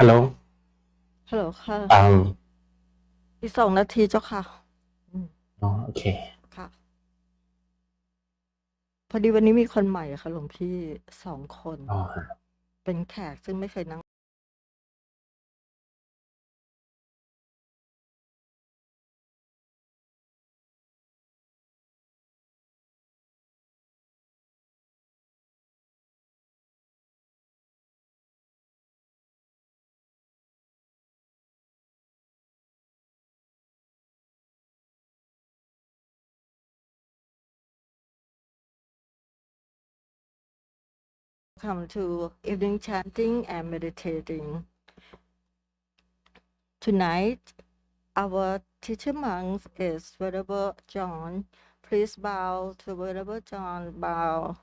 ฮัลโหลฮัลโหลค่ะอืมอีก2 นาทีเจ้าค่ะอ๋อโอเคค่ะพอดีวันนี้มีคนใหม่ค่ะหลวงพี่2 คนอ๋อ เป็นแขกซึ่งไม่เคยนั่ง Welcome to evening chanting and meditating. Tonight, our teacher monk is Venerable John. Please bow to Venerable John. Bow,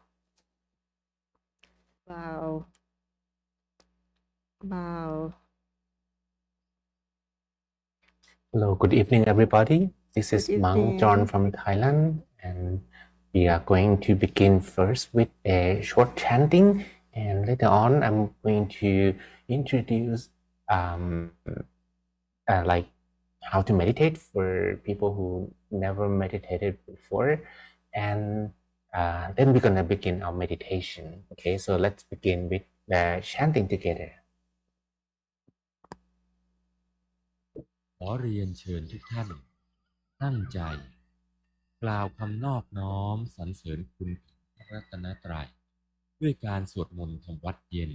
bow, bow. Hello, good evening, everybody. This Good is Monk John evening. from Thailand, and we are going to begin first with a short chanting, and later on, I'm going to introduce like how to meditate for people who never meditated before, and then we're gonna begin our meditation. Okay, so let's begin with the chanting together. ขอเรียนเชิญทุกท่านตั้งใจกล่าวคำนอบน้อมสรรเสริญคุณพระรัตนตรัยด้วยการสวดมนต์ทำวัดเย็น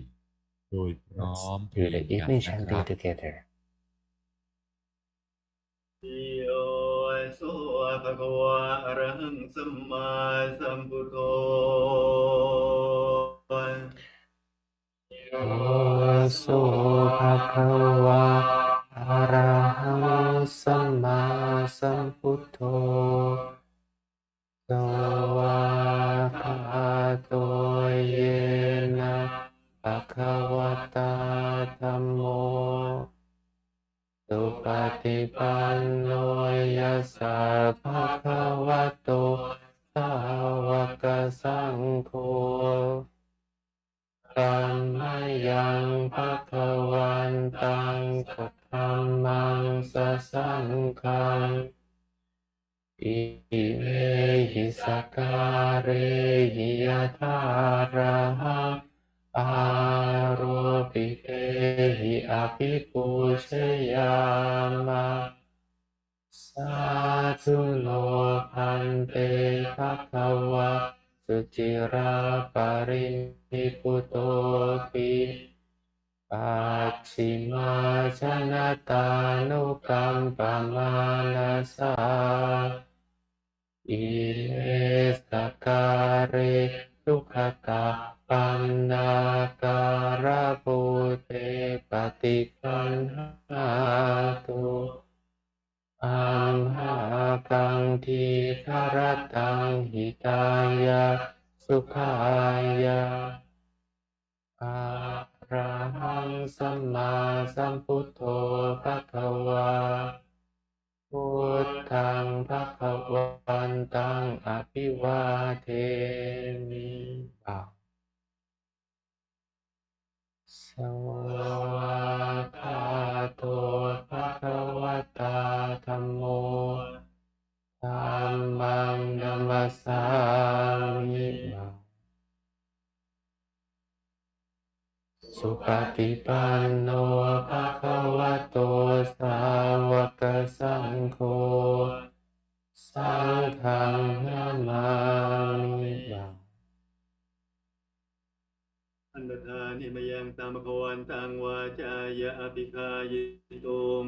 โดยพร้อ Let's มเพ do รีย the งกัน evening นะค chanting รับ together. โยสุภะคะวะอะระหังสัมมาสัมพุทโธโยสุภะคะวะอะระหังสัมมาสัมพุทโธสวากขาโตเยนะภะคะวะตาธัมโมสุปฏิปันโนยัสสะภะคะวะโตสาวกสังโฆธัมมายังภะคะวันตังสัทธัมมังสสังฆังอิเมหิสกการเรหิยถาระหังอาโรปิเตหิอภิปูชยามะสาธุโลภันเตภะคะวะสุจิราปรินิพพุโตปิปัจฉิมาชนะตานุกัมปมานาสาอิเลสการะทุกขตาปันนาการะภูเตปฏิคันหาตุอัมหากังทีคารตังหิตายะสุขายะอะระหังสัมมาสัมพุทโธภะคะวาพุทธังภะคะวันตังอภิวาเทมิบ่าวสวากขาโตภะคะวะตาธัมโมธัมมังนัมสสามิบ่าวสุปฏิปันโนภะคะวะโตสาวกสังโฆสังฆังนามามิบ่าว อันตถานิมยังตามภควันตังวาจายะอภิคายตุม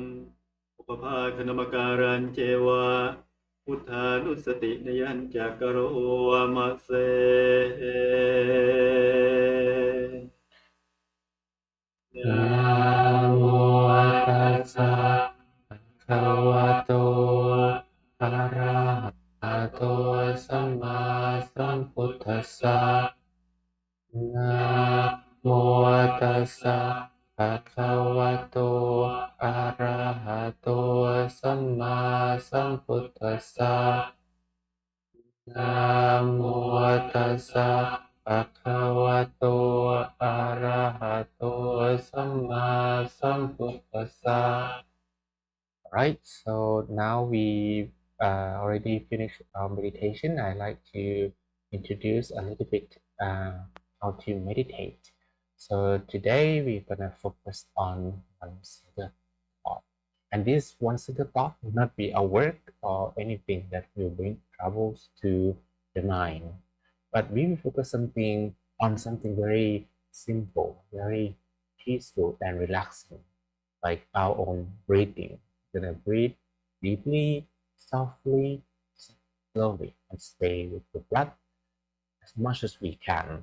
อุปภาคณมการันเจวะพุทธานุสตินยัญจักกโรมะเสนะโมตัสสะภะคะวะโตอะระหะโตสัมมาสัมพุทธัสสะนะโมตัสสะภะคะวะโตอะระหะโตสัมมาสัมพุทธัสสะนะโมตัสสะภะคะวะโตอะระหะโตสัมมาสั Alright, so now we already finished our meditation. I'd like to introduce a little bit how to meditate. So today we're gonna focus on one single thought. And this one single thought will not be a work or anything that will bring troubles to the mind. But we will focus on something very simple, very peaceful and relaxing, like our own breathing. We're gonna breathe deeply, softly, slowly, and stay with the breath as much as we can.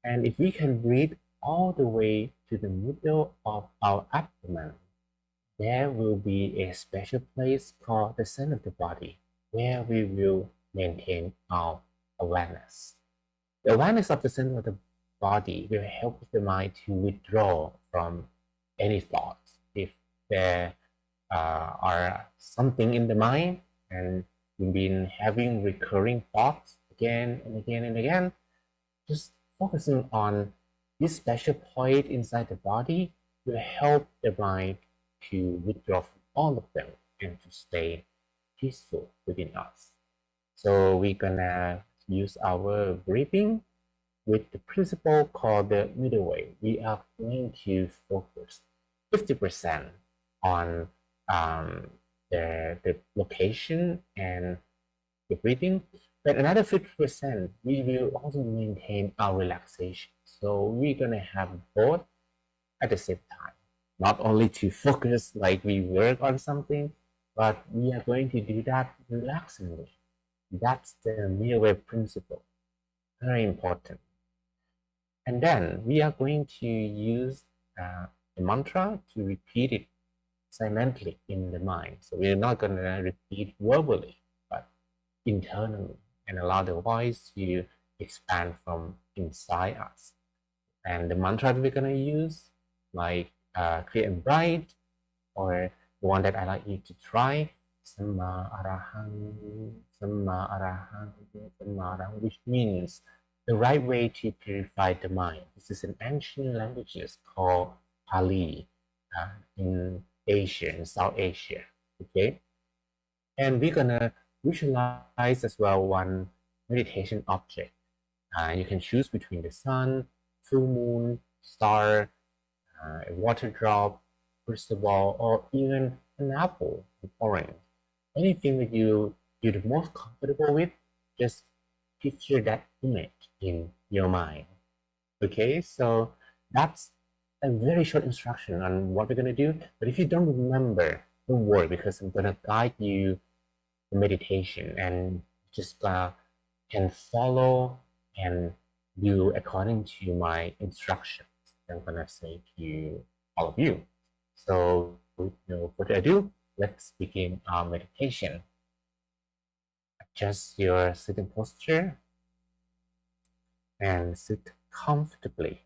And if we can breathe all the way to the middle of our abdomen, there will be a special place called the center of the body where we will maintain our awareness. The awareness of the center of the body will help the mind to withdraw from any thoughts. If there are something in the mind and you've been having recurring thoughts again and again and again, just focusing on this special point inside the body will help the mind to withdraw from all of them and to stay peaceful within us. So we're gonna use our breathing with the principle called the middle way. We are going to focus 50% on the location and the breathing, but another 50% we will also maintain our relaxation. So we're gonna have both at the same time, not only to focus like we work on something, but we are going to do that relaxingly. That's the middle way principle, very important. And then we are going to use the mantra to repeat it silently in the mind. So we're not going to repeat verbally, but internally, and allow the voice to expand from inside us. And the mantra that we're going to use, like clear and bright, or the one that I like you to try, Samma Arahang, Samma Arahang, Samma Arahang, which means the right way to purify the mind. This is an ancient language called Pali in Asia, in South Asia. Okay, and we're gonna visualize as well one meditation object. You can choose between the sun, full moon, star, a water drop, crystal ball, or even an apple, an orange. Anything that you're the most comfortable with, just picture that image in your mind. Okay, so that's a very short instruction on what we're gonna do. But if you don't remember, don't worry, because I'm gonna guide you the meditation and just can follow and do according to my instructions. I'm gonna say to all of you. So with no further ado, let's begin our meditation. Adjust your sitting posture and sit comfortably.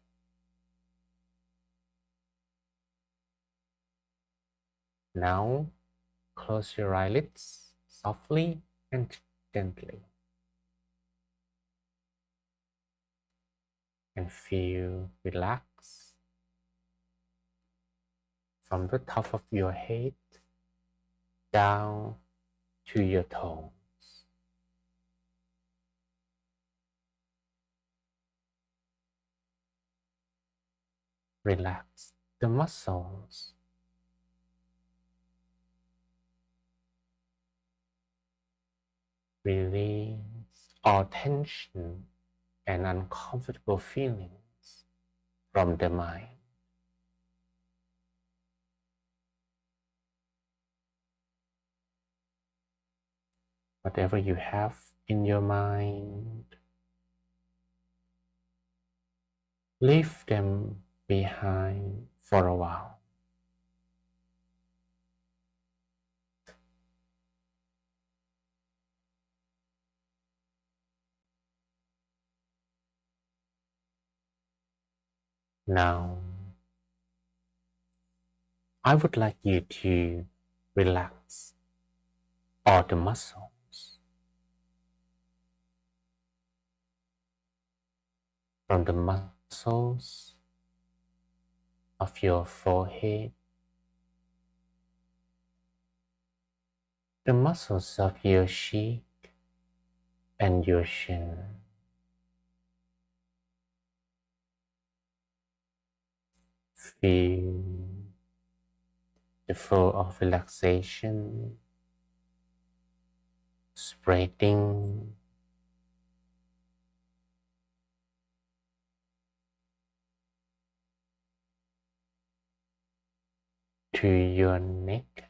Now, close your eyelids softly and gently, and feel relaxed from the top of your head down to your toes. Relax the muscles. Release all tension and uncomfortable feelings from the mind. Whatever you have in your mind, leave them behind for a while. Now, I would like you to relax all the muscles from the muscles of your forehead the muscles of your cheek and your chin. Feel the flow of relaxation spreading to your neck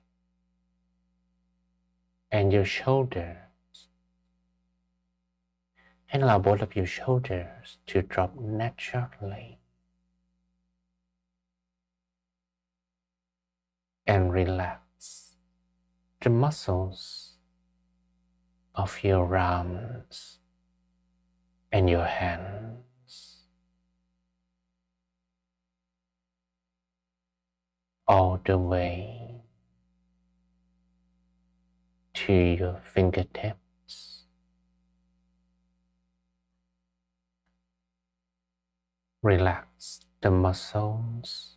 and your shoulders, and allow both of your shoulders to drop naturally and relax the muscles of your arms and your hands all the way to your fingertips. Relax the muscles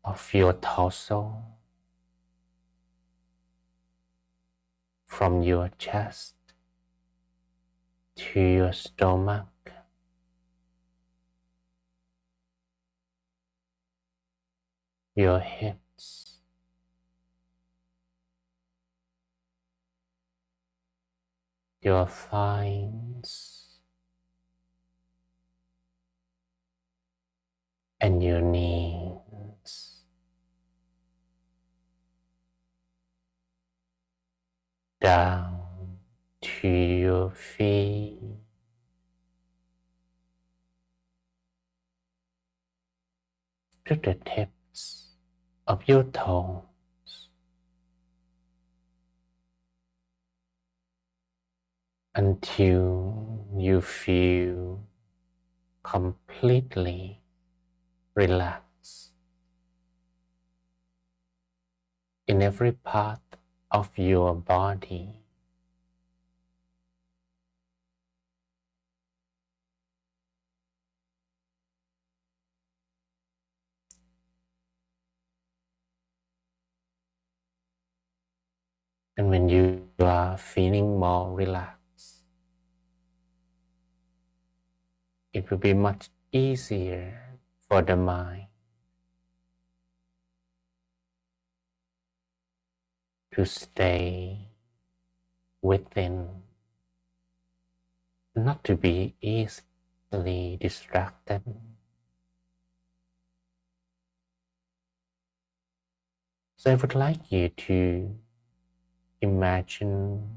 of your torso from your chest to your stomach, your hips, your thighs, and your knees. Down to your feet, to the tips of your toes, until you feel completely relaxed in every part of your body. And when you are feeling more relaxed, it will be much easier for the mind to stay within, not to be easily distracted. So I would like you to imagine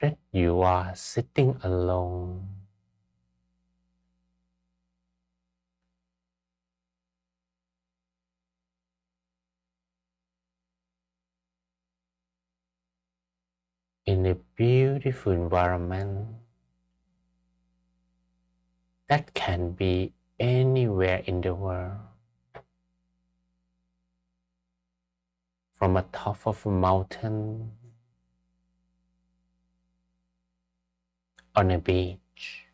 that you are sitting alone in a beautiful environment that can be anywhere in the world, from a top of a mountain, on a beach,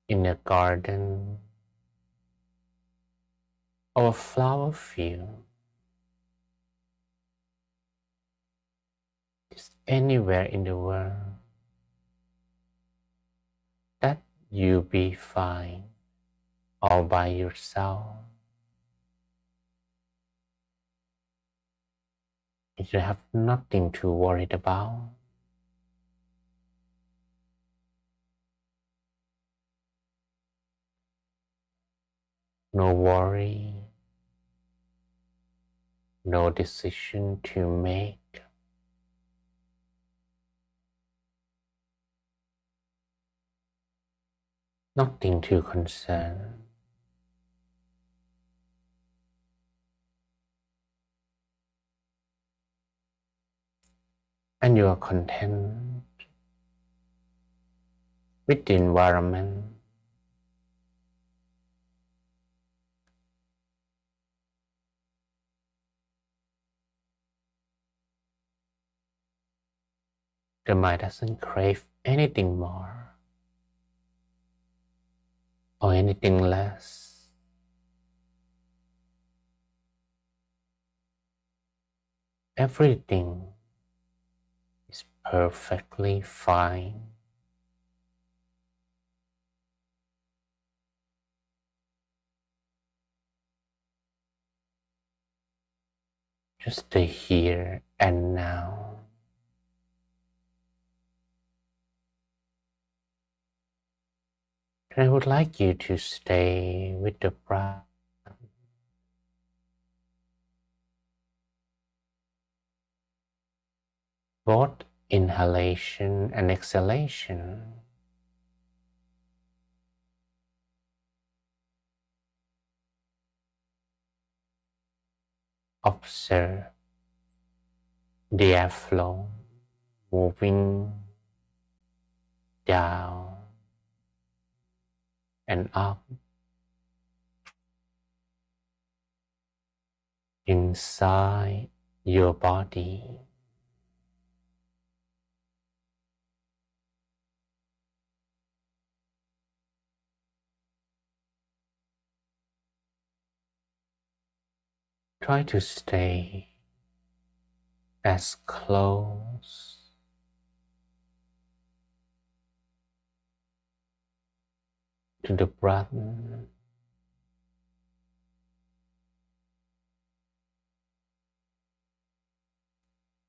in a garden, or a flower field. Just anywhere in the world that you be fine all by yourself. You have nothing to worry about. No worry, no decision to make. Nothing to concern. And you are content with the environment. The mind doesn't crave anything more. or anything less. Everything is perfectly fine. Just stay here and now. And I would like you to stay with the breath. Both inhalation and exhalation. Observe the airflow moving down and up inside your body. Try to stay as close to the breath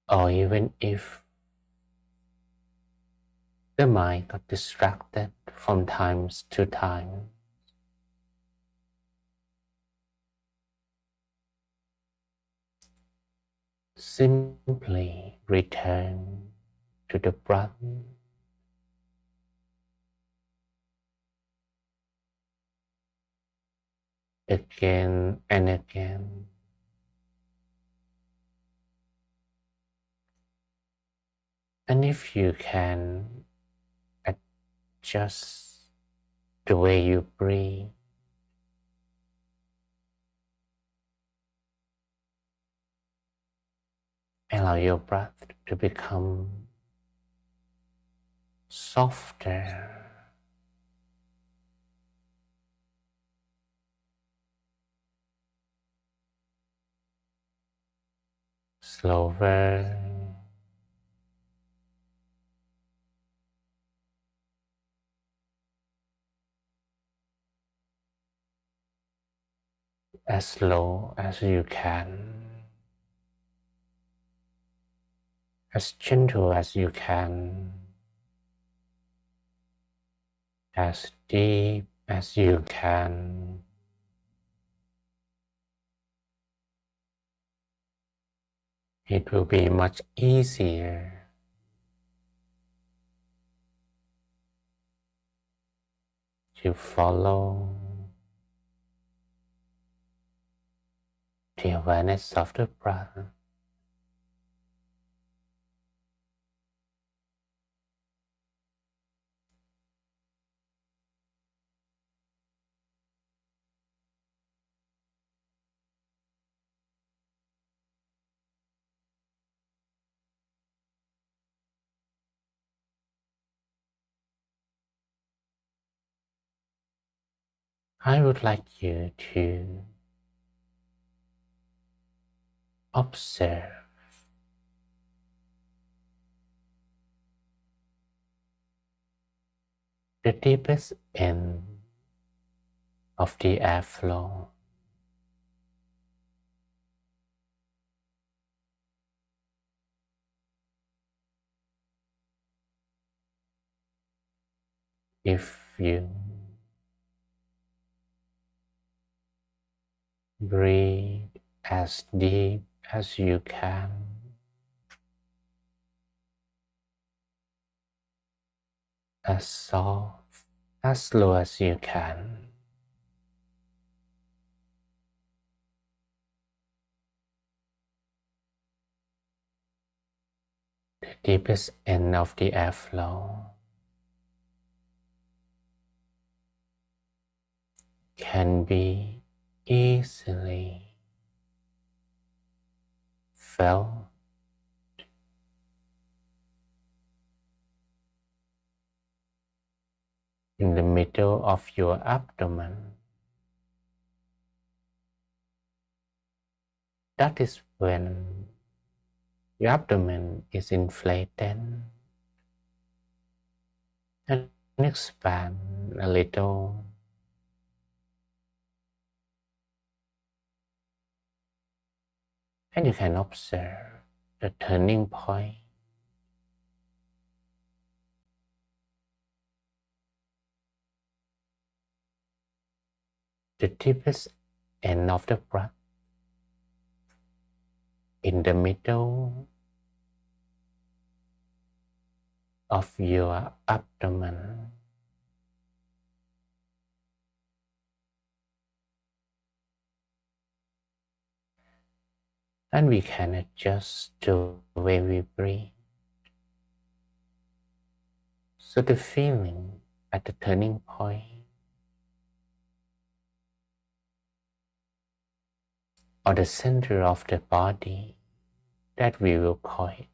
or even if the mind got distracted from time to time, simply return to the breath again and again. And if you can adjust the way you breathe, allow your breath to become softer, slower, as slow as you can, as gentle as you can, as deep as you can. It will be much easier to follow the awareness of the breath. I would like you to observe the deepest end of the airflow. If you breathe as deep as you can, as soft, as slow as you can, the deepest end of the airflow can be easily felt in the middle of your abdomen. That is when your abdomen is inflated and expand a little. And you can observe the turning point. The deepest end of the breath in the middle of your abdomen. And we can adjust the way we breathe. So the feeling at the turning point or the center of the body that we will call it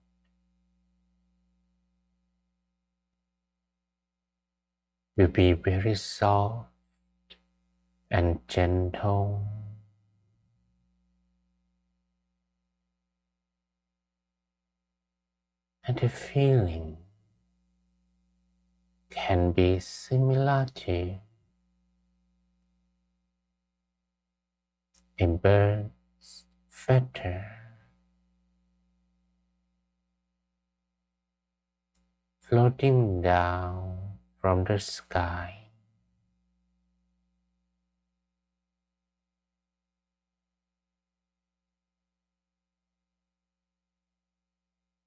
will be very soft and gentle. And the feeling can be similar to a bird's feather floating down from the sky.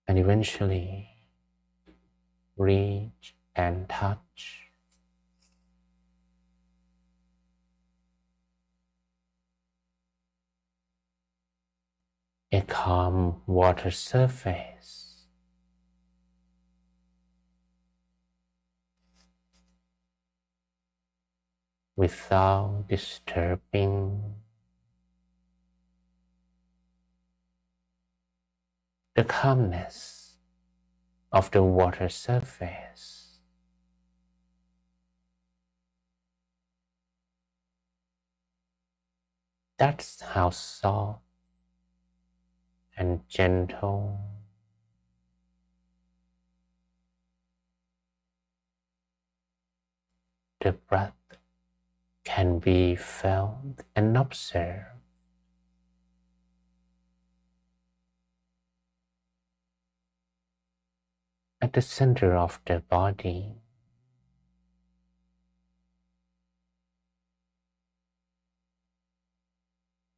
And eventually reach and touch a calm water surface. Without disturbing the calmness of the water surface. That's how soft and gentle the breath can be felt and observed. At the center of the body.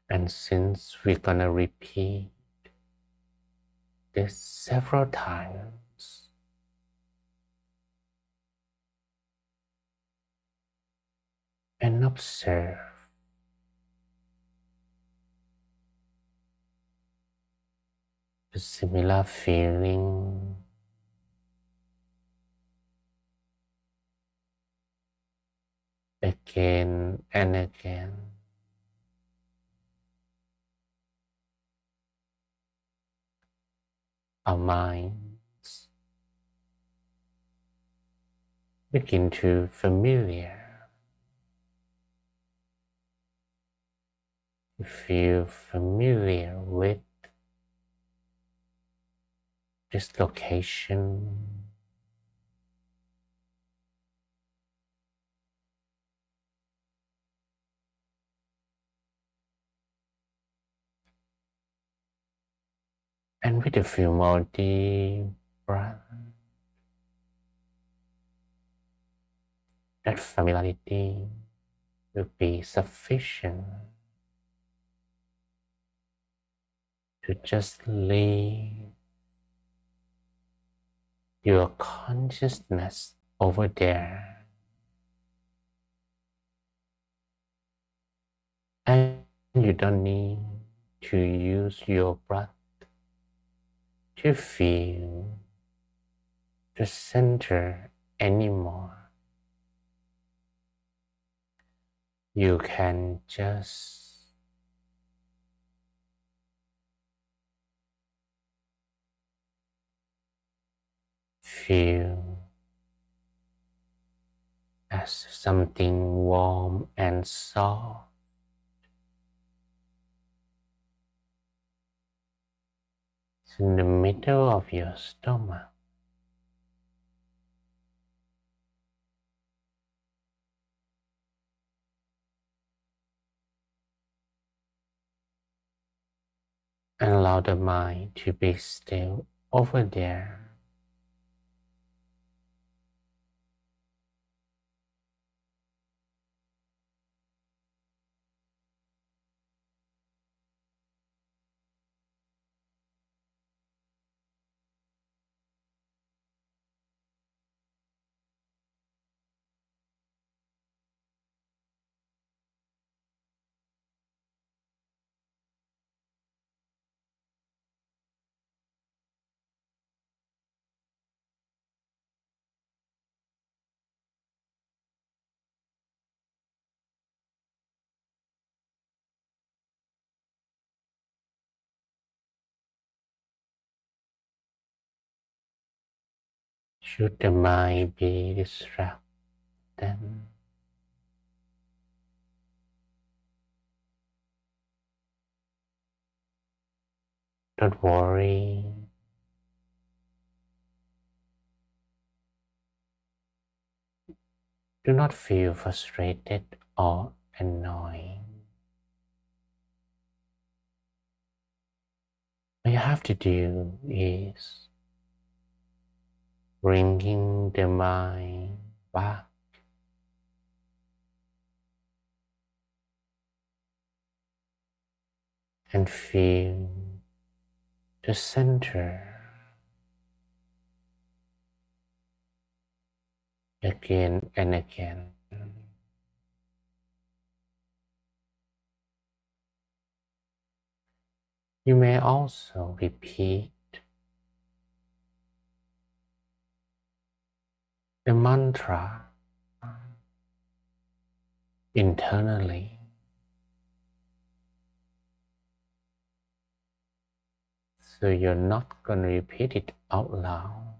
And since we're gonna repeat this several times, and observe the similar feeling again and again. Our minds begin to feel familiar with this location. And with a few more deep breaths, that familiarity will be sufficient to just leave your consciousness over there. And you don't need to use your breath to feel the center anymore. You can just feel as something warm and soft. It's in the middle of your stomach. And allow the mind to be still over there. Should the mind be distracted, don't worry. Do not feel frustrated or annoyed. What you have to do is bringing the mind back and feel the center again and again. You may also repeat the mantra internally. So you're not going to repeat it out loud.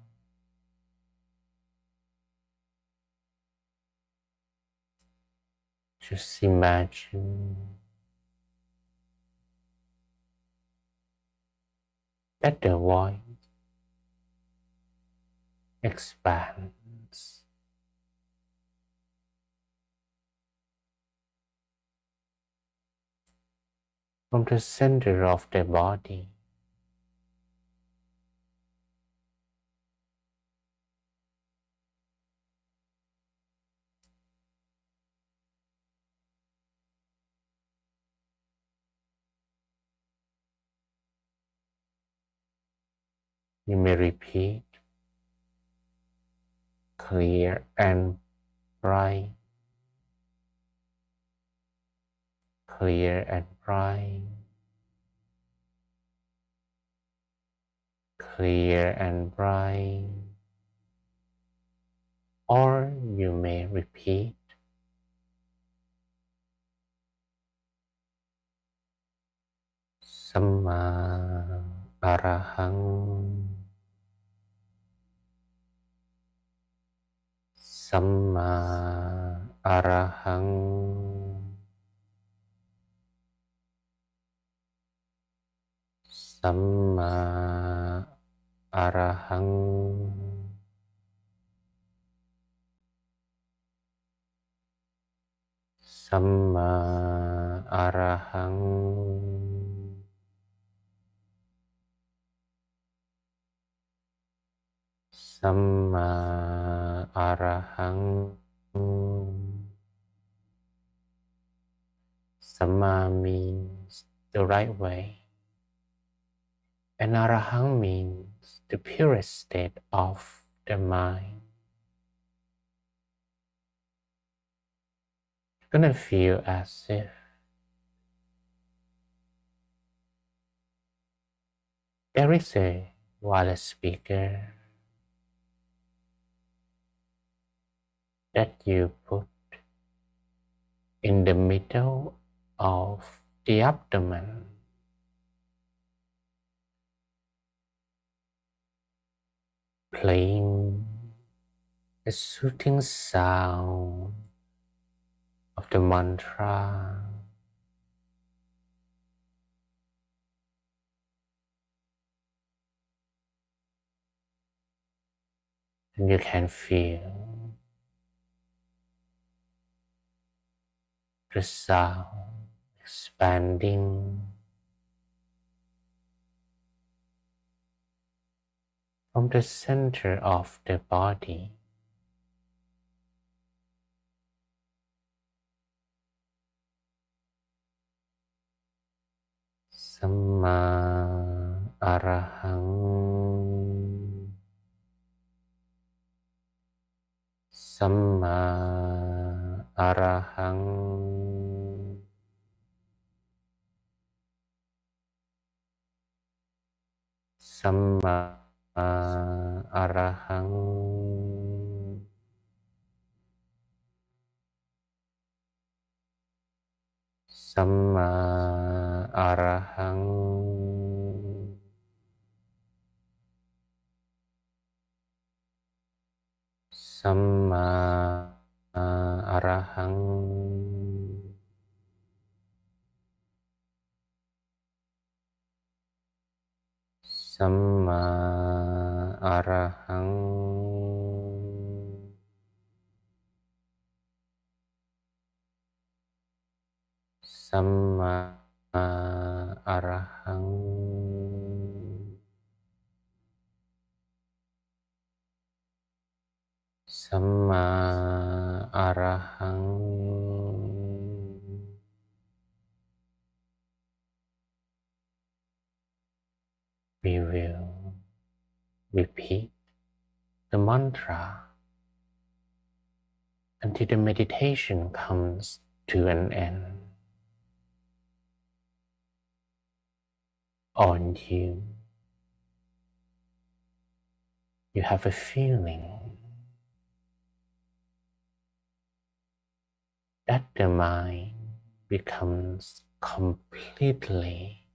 Just imagine that the voice expands from the center of the body you may repeat clear and bright, clear and bright, clear and bright. Or you may repeat Samma Arahang, Samma Arahang, Samma Arahang, Samma Arahang. Samma Arahang. Samma means the right way, and Arahang means the purest state of the mind. You're gonna feel as if there is a wireless speaker that you put in the middle of the abdomen, playing a soothing sound of the mantra. And you can feel the sound expanding from the center of the body. Samma arahang. Samma arahang. Samma arahang. Samma arahang. Samma arahang. Samma arahang. Samma arahang. Samma arahang. We will repeat the mantra until the meditation comes to an end, or until you have a feeling that the mind becomes completely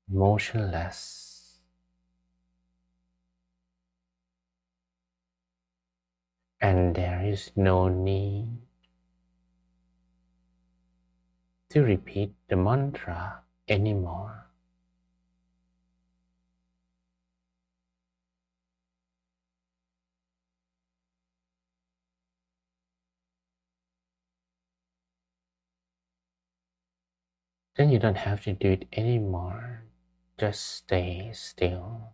motionless and there is no need to repeat the mantra anymore. Then you don't have to do it anymore. Just stay still.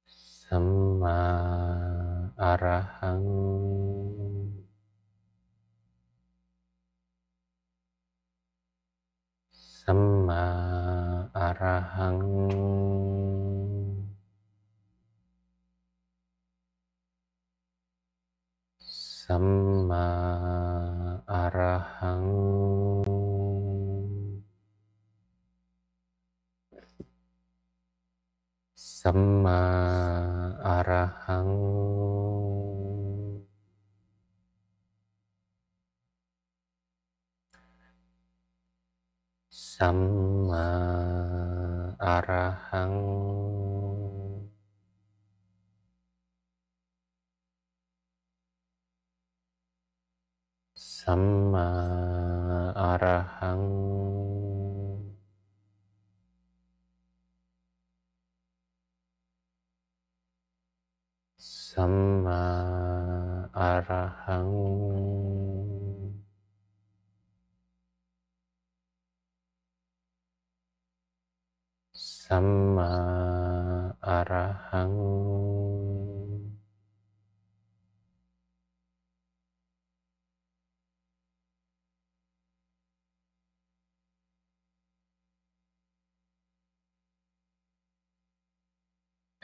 Samma arahang. Samma arahang. Samma arahang. Samma arahang. Samma arahang. Samma arahang. Samma arahang. Samma arahang.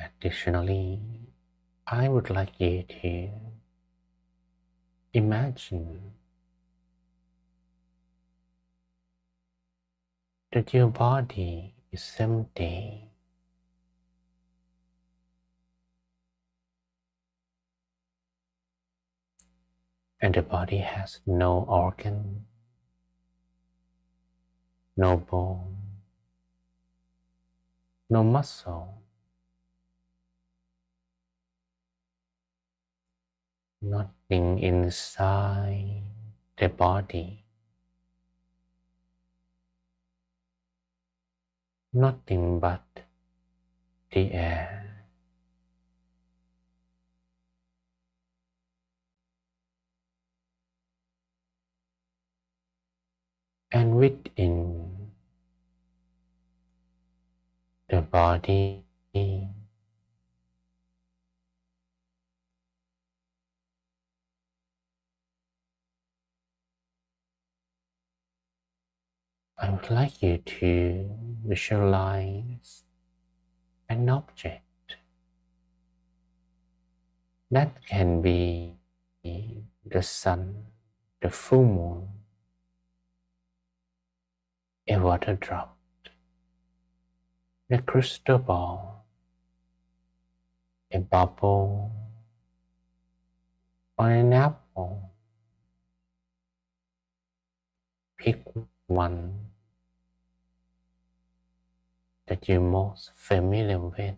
Additionally, I would like you to imagine that your body is empty. And the body has no organ, no bone, no muscle, nothing inside the body, nothing but the air. And within the body, I would like you to visualize an object that can be the sun, the full moon, a water drop, a crystal ball, a bubble, or an apple. Pick one that you're most familiar with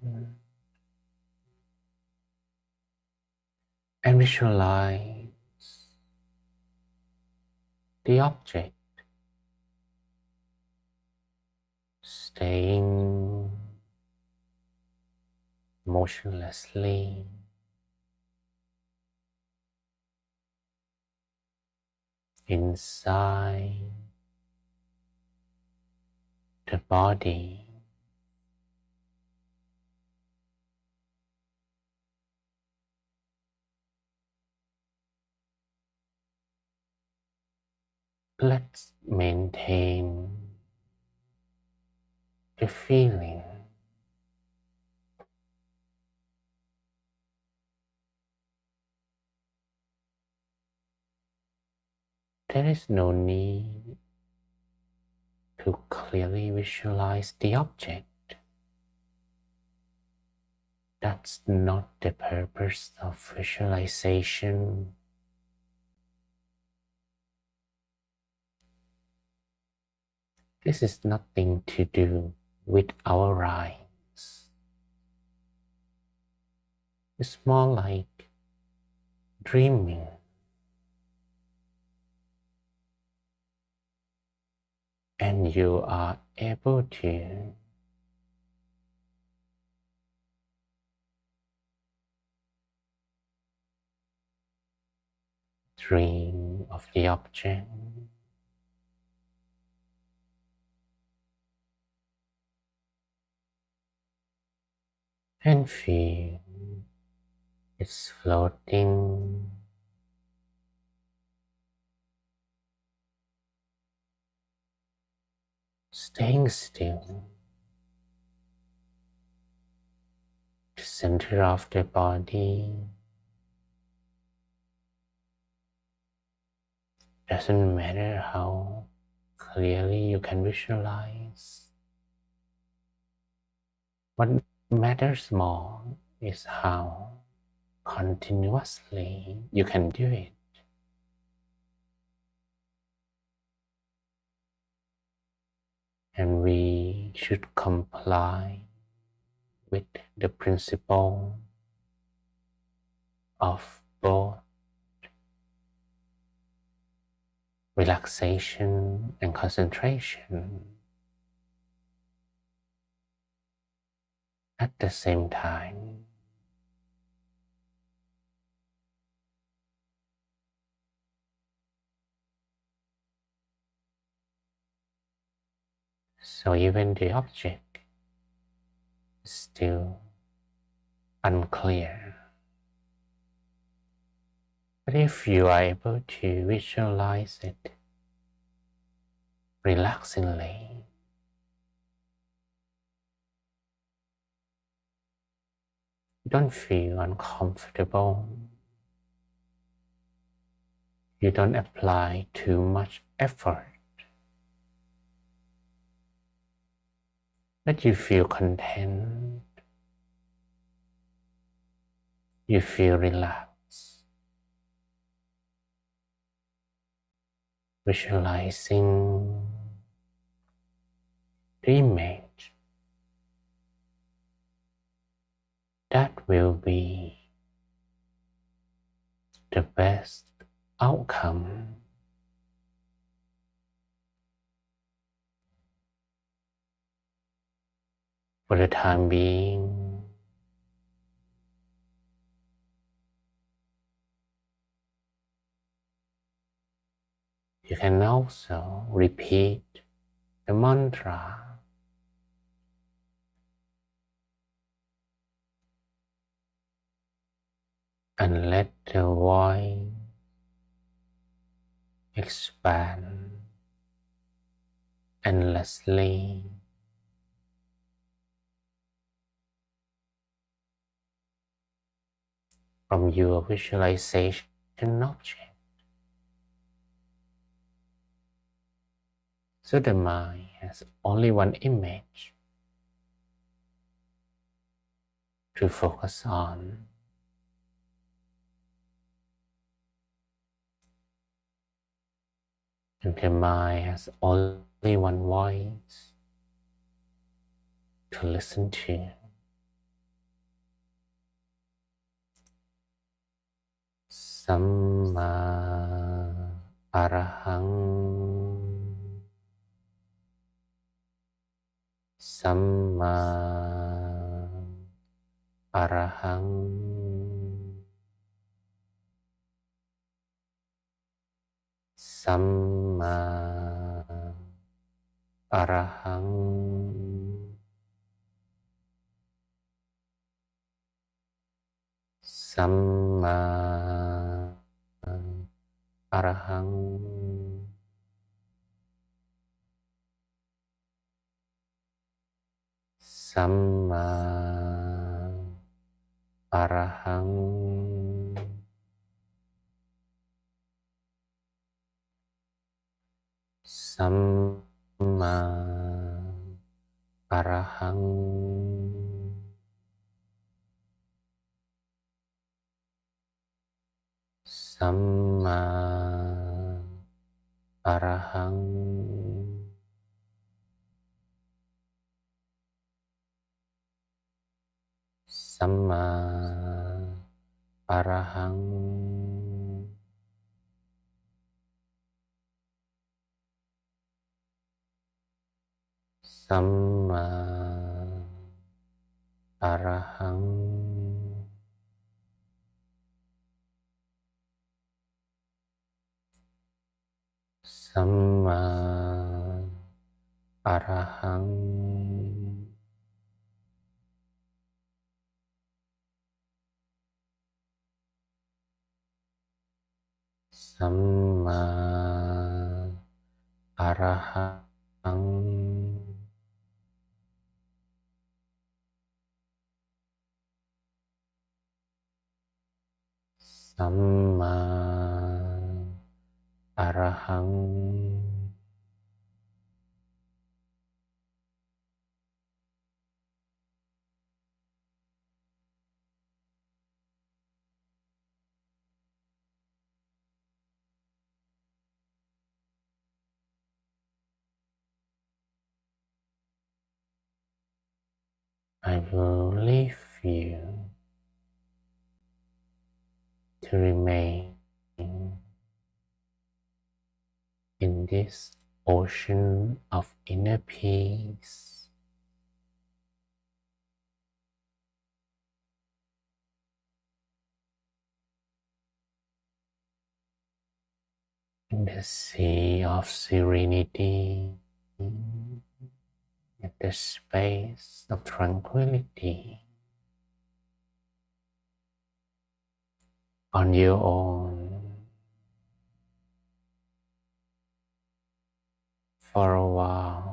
and visualize the object staying motionlessly inside the body. Let's maintain the feeling. There is no need to clearly visualize the object. That's not the purpose of visualization. This is nothing to do with our eyes. It's more like dreaming. And you are able to dream of the object and feel it's floating staying still. The center of the body doesn't matter how clearly you can visualize. What matters more is how continuously you can do it. And we should comply with the principle of both relaxation and concentration at the same time. So even the object is still unclear. But if you are able to visualize it relaxingly, you don't feel uncomfortable. You don't apply too much effort. But you feel content. You feel relaxed. Visualizing the image will be the best outcome. For the time being, you can also repeat the mantra and let the voice expand endlessly from your visualization object. So the mind has only one image to focus on. And the mind has only one voice to listen to. Samma Arahang. Samma Arahang. Samma Arahang. Samma Arahang. Samma Arahang. Samma Arahang. Samma Arahang. Samma Arahang. Samma Arahang. Samma Arahang. Samma Arahang. Samma Arahang. I will leave you to remain in this ocean of inner peace. In the sea of serenity, in the space of tranquility, on your own, for a while.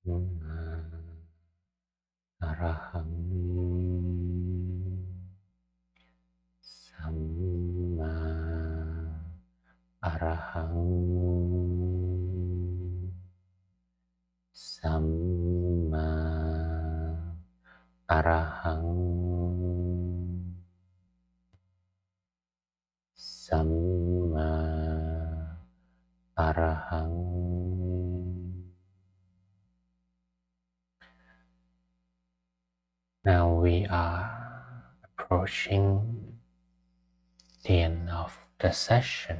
อะระหังสัมมาอะระหังสัมมาอะระหังสัมมาอะระหัง Now we are approaching the end of the session.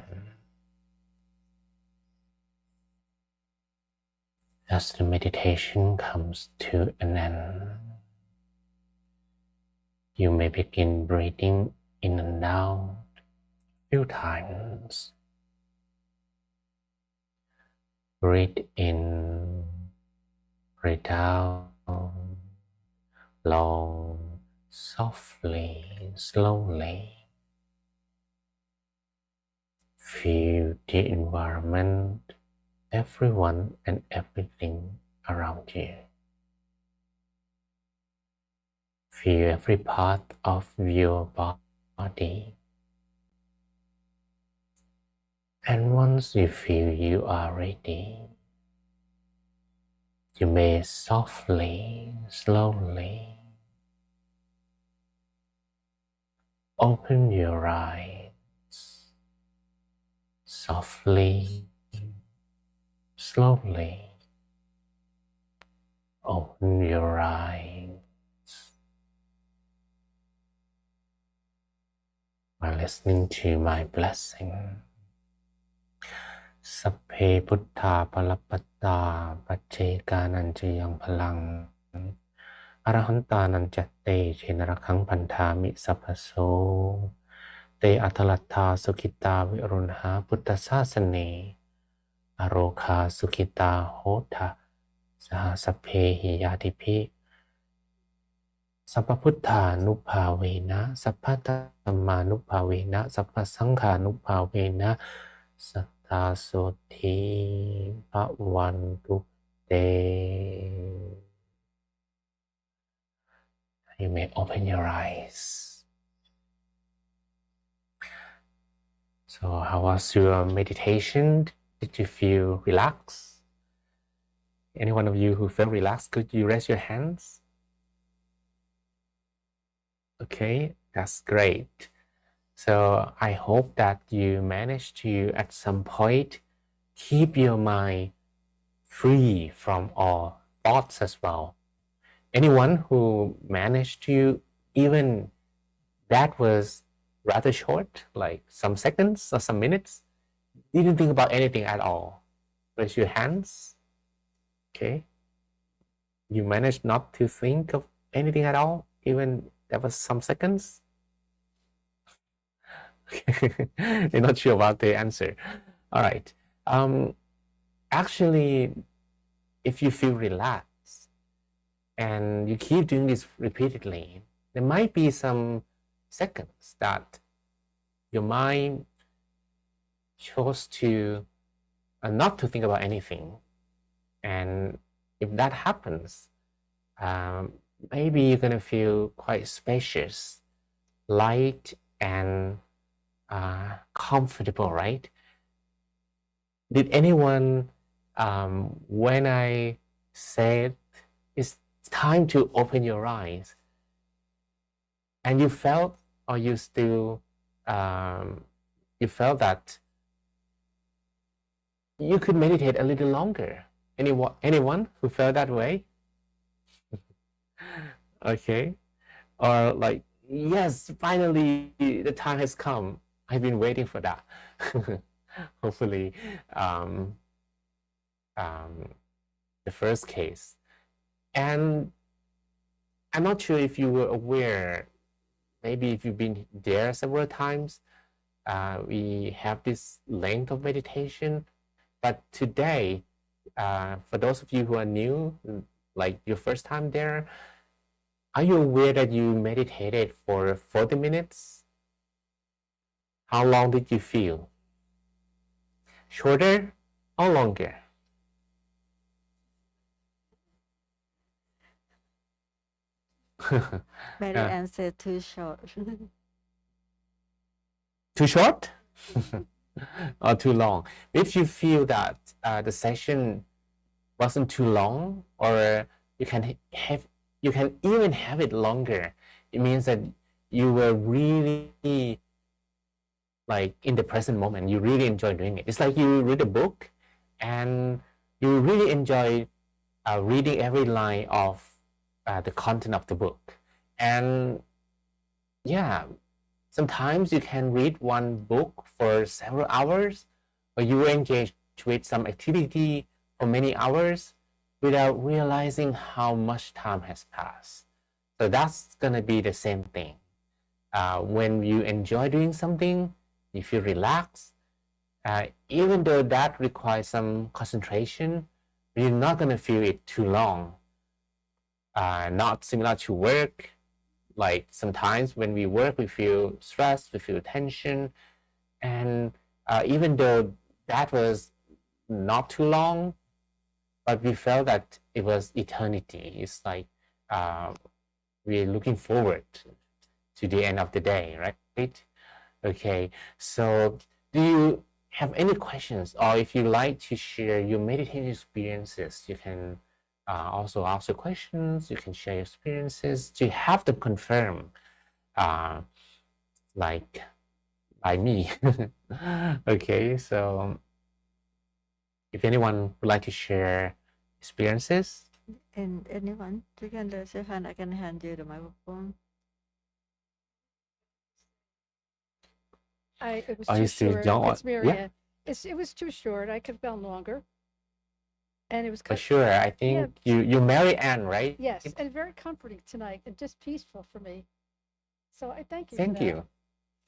As the meditation comes to an end, you may begin breathing in and out a few times. Breathe in, breathe out, long, softly, slowly. Feel the environment, everyone and everything around you. Feel every part of your body. And once you feel you are ready, you may softly, slowly open your eyes. Softly, slowly open your eyes. While listening to my blessing, สัพเพพุทธาปรปัตตาปัจเจกานันจะยังพลังอรหันตานันจัตเตเชนรคังพันธามิสัพพโสเตอัตลัตถาสุขิตาวิรุณหาพุทธศาสเนอโรคาสุขิตาโหทะสหสัพเพหิยาติภิสัพพพุทธานุภาเวนะสัพพธัมมานุภาเวนะสัพพสังฆานุภาเวนะสัทธาโสธีภวันตุเต You may open your eyes. So how was your meditation? Did you feel relaxed? Any one of you who felt relaxed, could you raise your hands? Okay, that's great. So I hope that you managed to, at some point, keep your mind free from all thoughts as well. Anyone who managed to, even that was rather short, like some seconds or some minutes, didn't think about anything at all. Raise your hands. Okay. You managed not to think of anything at all, even that was some seconds. You're not sure about the answer. All right. Actually, if you feel relaxed and you keep doing this repeatedly, there might be some seconds that your mind chose to not to think about anything. And if that happens, maybe you're going to feel quite spacious, light, and comfortable, right? Did anyone, when I said it's time to open your eyes, and you felt, or you still, you felt that you could meditate a little longer? Anyone who felt that way? Okay. Or like, yes, finally the time has come. I've been waiting for that. Hopefully, the first case. And I'm not sure if you were aware, maybe if you've been there several times, we have this length of meditation. But today, for those of you who are new, like your first time there, are you aware that you meditated for 40 minutes? How long did you feel? Shorter or longer? Mary Ann said too short. Too short or too long? If you feel that the session wasn't too long, or you can even have it longer, it means that you were really like in the present moment. You really enjoy doing it. It's like you read a book and you really enjoy reading every line of the content of the book. And yeah, sometimes you can read one book for several hours, or you engage with some activity for many hours without realizing how much time has passed. So that's gonna be the same thing. When you enjoy doing something, you feel relaxed, even though that requires some concentration, you're not gonna feel it too long. Not similar to work. Like sometimes when we work, we feel stress, we feel tension, and even though that was not too long, but we felt that it was eternity. It's like we're looking forward to the end of the day, right? Okay, so do you have any questions, or if you like to share your meditation experiences, you can also ask your questions, you can share your experiences to have them confirmed, like by me. Okay, so if anyone would like to share experiences. And anyone, you can raise your hand. I can hand you the microphone. It was Are too you still short. young? It's Marianne. It was too short. I could have gone longer. And it was For sure. I think you marry Anne, right? Yes, and very comforting tonight and just peaceful for me. So I thank you. Thank you.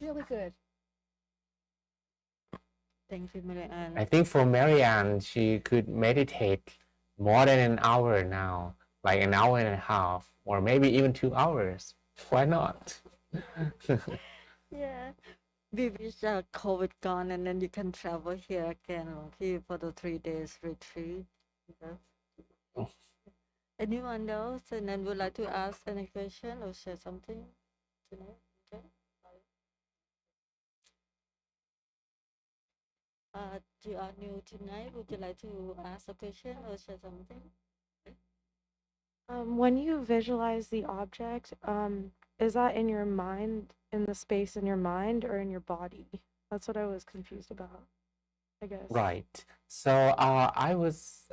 Really good. Thank you, Mary Ann. I think for Marianne, she could meditate more than an hour now, like an hour and a half, or maybe even 2 hours. Why not? Yeah. We wish COVID gone, and then you can travel here again here for the 3 days retreat. Yes. Anyone else? And then would like to ask any question or share something tonight? Okay. You are new tonight. Would you like to ask a question or share something? When you visualize the object, is that in your mind, in the space in your mind, or in your body? That's what I was confused about, I guess. Right. So I was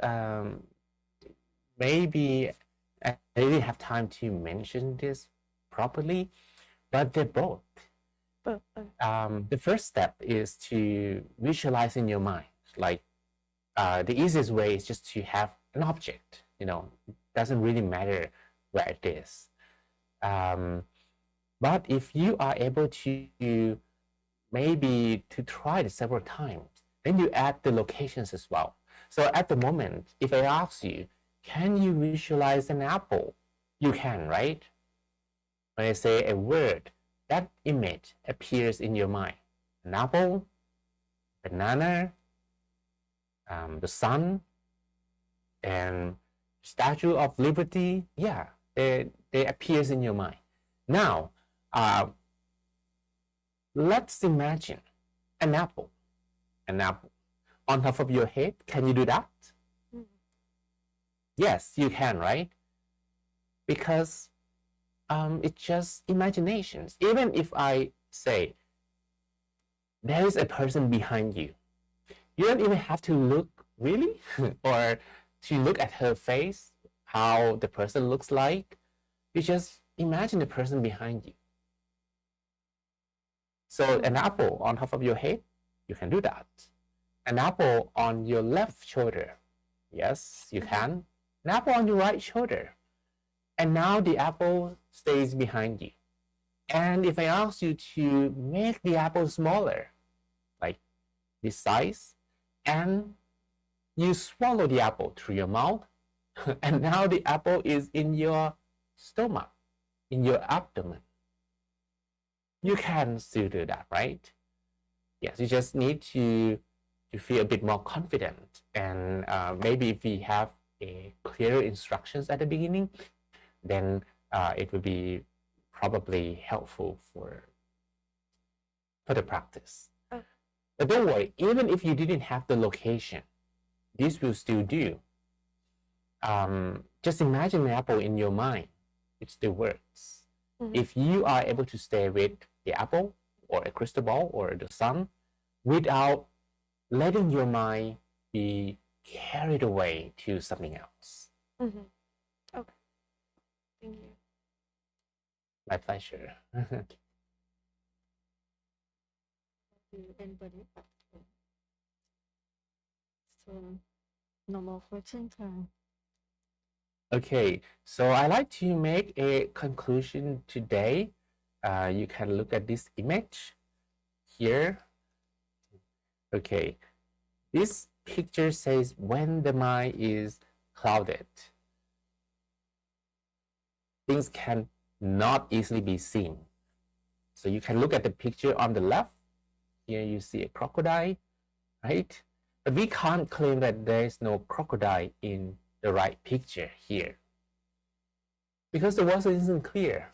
maybe I didn't have time to mention this properly, but they're both. But The first step is to visualize in your mind. Like the easiest way is just to have an object. Doesn't really matter where it is. But if you are able to maybe to try it several times, then you add the locations as well. So at the moment, if I ask you, can you visualize an apple? You can, right? When I say a word, that image appears in your mind. An apple, banana, the sun, and Statue of Liberty. Yeah, they appears in your mind. Now, let's imagine an apple. An apple on top of your head. Can you do that? Mm-hmm. Yes, you can, right? Because it's just imaginations. Even if I say there is a person behind you, you don't even have to look really or to look at her face, how the person looks like. You just imagine the person behind you. So an apple on top of your head, you can do that. An apple on your left shoulder, yes, you can. An apple on your right shoulder. And now the apple stays behind you. And if I ask you to make the apple smaller, like this size, and you swallow the apple through your mouth, and now the apple is in your stomach, in your abdomen. You can still do that, right? Yes, you just need to feel a bit more confident. And maybe if we have a clearer instructions at the beginning, then it would be probably helpful for the practice. Oh. But don't worry, even if you didn't have the location, this will still do. Just imagine an apple in your mind. It still works. If you are able to stay with the apple or a crystal ball or the sun without letting your mind be carried away to something else. Okay. Thank you. My pleasure. Anybody? So, no more question time. Okay, so I like to make a conclusion today. You can look at this image here. Okay, this picture says when the mind is clouded, things can not easily be seen. So you can look at the picture on the left. Here you see a crocodile, right? But we can't claim that there is no crocodile in the right picture here because the water isn't clear.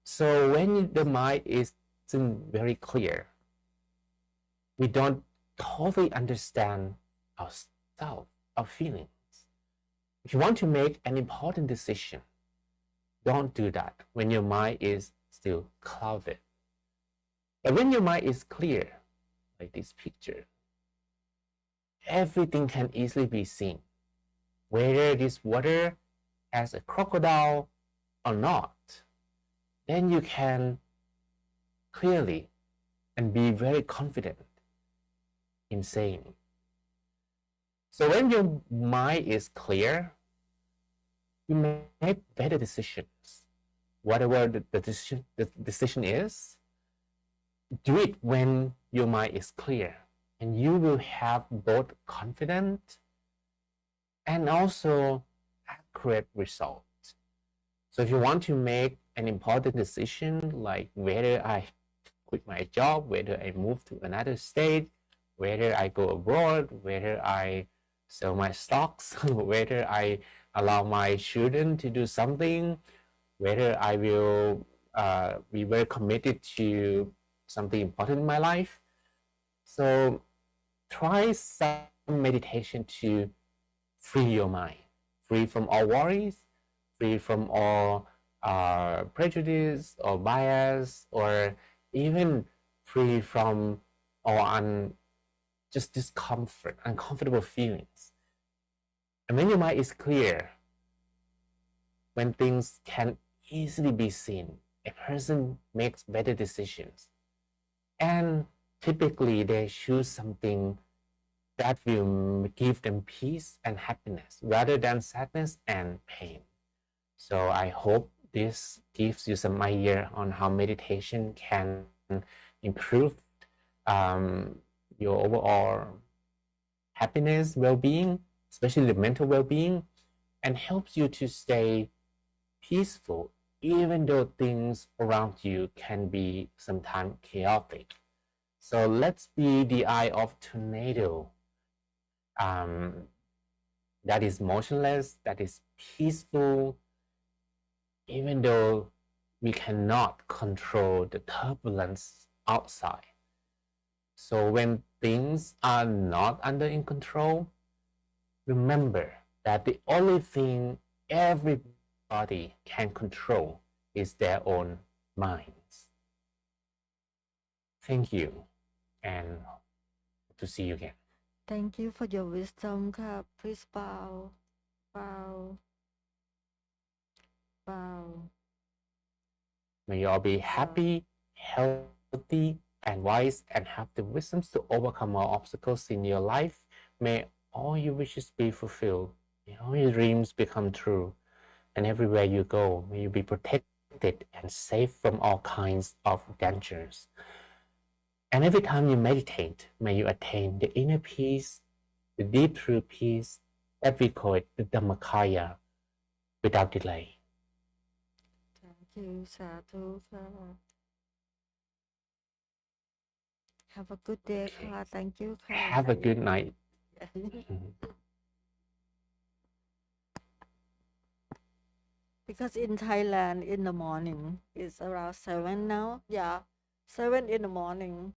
So when the mind isn't very clear, we don't totally understand ourselves, our feelings. If you want to make an important decision, don't do that when your mind is still clouded. But when your mind is clear, like this picture, everything can easily be seen. Whether this water has a crocodile or not, then you can clearly and be very confident in saying. So when your mind is clear, you make better decisions. Whatever the decision is, do it when your mind is clear, and you will have both confident and also accurate results. So if you want to make an important decision, like whether I quit my job, whether I move to another state, whether I go abroad, whether I sell my stocks, whether I allow my children to do something, whether I will be very committed to something important in my life. So try some meditation to free your mind, free from all worries, free from all prejudice or bias, or even free from all just discomfort, uncomfortable feelings. And when your mind is clear, when things can easily be seen, a person makes better decisions. And typically they choose something that will give them peace and happiness rather than sadness and pain. So I hope this gives you some idea on how meditation can improve your overall happiness, well-being, especially the mental well-being, and helps you to stay peaceful even though things around you can be sometimes chaotic. So let's be the eye of tornado that is motionless, that is peaceful, even though we cannot control the turbulence outside. So when things are not under in control, remember that the only thing everybody can control is their own minds. Thank you, and hope to see you again. Thank you for your wisdom ค่ะ Please bow bow bow May you all be happy, healthy, and wise, and have the wisdoms to overcome all obstacles in your life. May all your wishes be fulfilled. May all your dreams become true. And everywhere you go, may you be protected and safe from all kinds of dangers. And every time you meditate, may you attain the inner peace, the deep true peace that we call it the Dhammakaya without delay. Thank you สาธุค่ะ Have a good day ค่ะ Thank you ค่ะ Have a good night. Because in Thailand, in the morning, it's around 7 now. Yeah, 7 in the morning.